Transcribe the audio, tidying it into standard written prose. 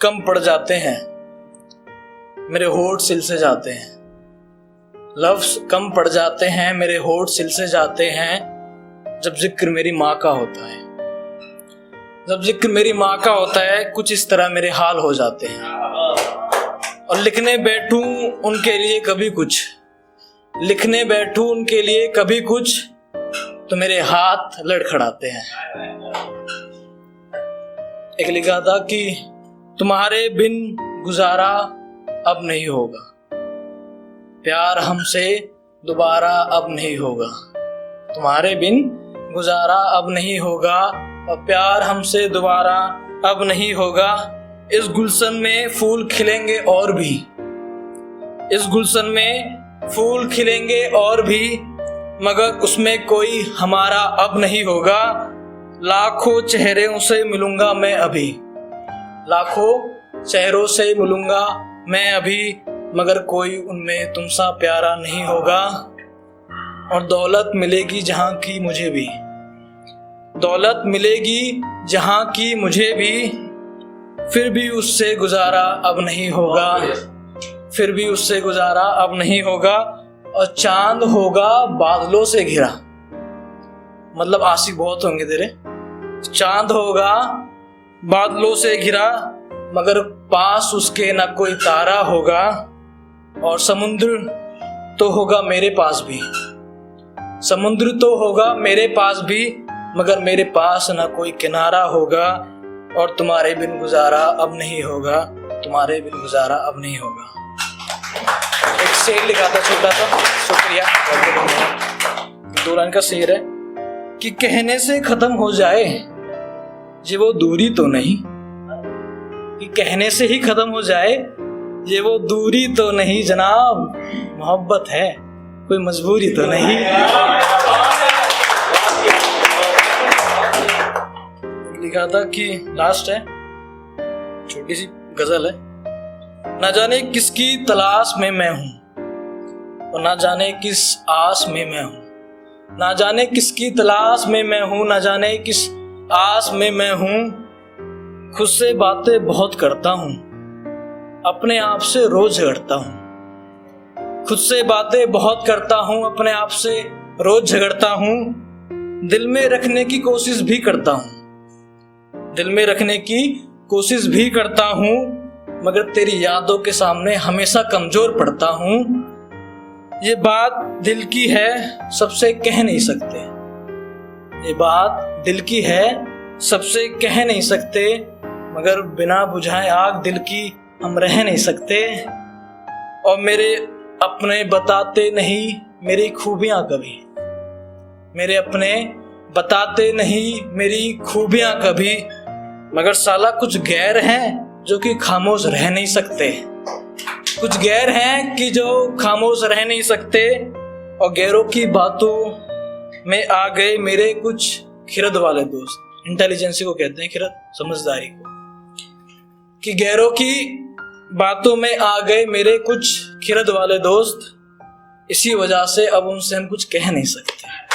कम पड़ जाते हैं, मेरे होठ सिल से जाते हैं। लफ्ज कम पड़ जाते हैं, मेरे होठ सिल से जाते हैं। जब जिक्र मेरी माँ का होता है, जब जिक्र मेरी माँ का होता है, कुछ इस तरह मेरे हाल हो जाते हैं। और लिखने बैठूं उनके लिए कभी कुछ, लिखने बैठूं उनके लिए कभी कुछ, तो मेरे हाथ लड़खड़ाते हैं। एक लिखा था कि तुम्हारे बिन गुजारा अब नहीं होगा, प्यार हमसे दोबारा अब नहीं होगा। तुम्हारे बिन गुजारा अब नहीं होगा और प्यार हमसे दोबारा अब नहीं होगा। इस गुलशन में फूल खिलेंगे और भी, इस गुलशन में फूल खिलेंगे और भी, मगर उसमें कोई हमारा अब नहीं होगा। लाखों चेहरों से मिलूंगा मैं अभी, लाखों चेहरों से मिलूंगा मैं अभी, मगर कोई उनमें तुमसा प्यारा नहीं होगा। और दौलत मिलेगी जहां की मुझे भी, दौलत मिलेगी जहां की मुझे भी, फिर भी उससे गुजारा अब नहीं होगा, फिर भी उससे गुजारा अब नहीं होगा। और चांद होगा बादलों से घिरा, मतलब आशिक बहुत होंगे तेरे। चांद होगा बादलों से घिरा, मगर पास उसके ना कोई तारा होगा। और समुद्र तो होगा मेरे पास भी, समुद्र तो होगा मेरे पास भी, मगर मेरे पास ना कोई किनारा होगा। और तुम्हारे बिन गुजारा अब नहीं होगा, तुम्हारे बिन गुजारा अब नहीं होगा। एक शेर लिखा था छोटा सा, शुक्रिया। 2 लाइन का शेर है कि कहने से खत्म हो जाए ये वो दूरी तो नहीं, कि कहने से ही खत्म हो जाए ये वो दूरी तो नहीं जनाब, मोहब्बत है कोई मजबूरी तो नहीं। लिखा था कि लास्ट है, छोटी सी गजल है। ना जाने किसकी तलाश में मैं हूं और ना जाने किस आस में मैं हूं, ना जाने किसकी तलाश में मैं हूं, ना जाने किस आस में मैं हूं। खुद से बातें बहुत करता हूं, अपने आप से रोज झगड़ता हूं। खुद से बातें बहुत करता हूं, अपने आप से रोज झगड़ता हूं। दिल में रखने की कोशिश भी करता हूं, दिल में रखने की कोशिश भी करता हूं, मगर तेरी यादों के सामने हमेशा कमजोर पड़ता हूं। ये बात दिल की है सबसे कह नहीं सकते, ये बात दिल की है सबसे कह नहीं सकते, मगर बिना बुझाए आग दिल की हम रह नहीं सकते। और मेरे अपने बताते नहीं मेरी खूबियां कभी, मेरे अपने बताते नहीं मेरी खूबियां कभी, मगर साला कुछ गैर हैं जो कि खामोश रह नहीं सकते, कुछ गैर हैं कि जो खामोश रह नहीं सकते। और गैरों की बातों में आ गए मेरे कुछ खिरद वाले दोस्त, इंटेलिजेंसी को कहते हैं खिरद, समझदारी को, कि गैरों की बातों में आ गए मेरे कुछ खिरद वाले दोस्त, इसी वजह से अब उनसे हम कुछ कह नहीं सकते।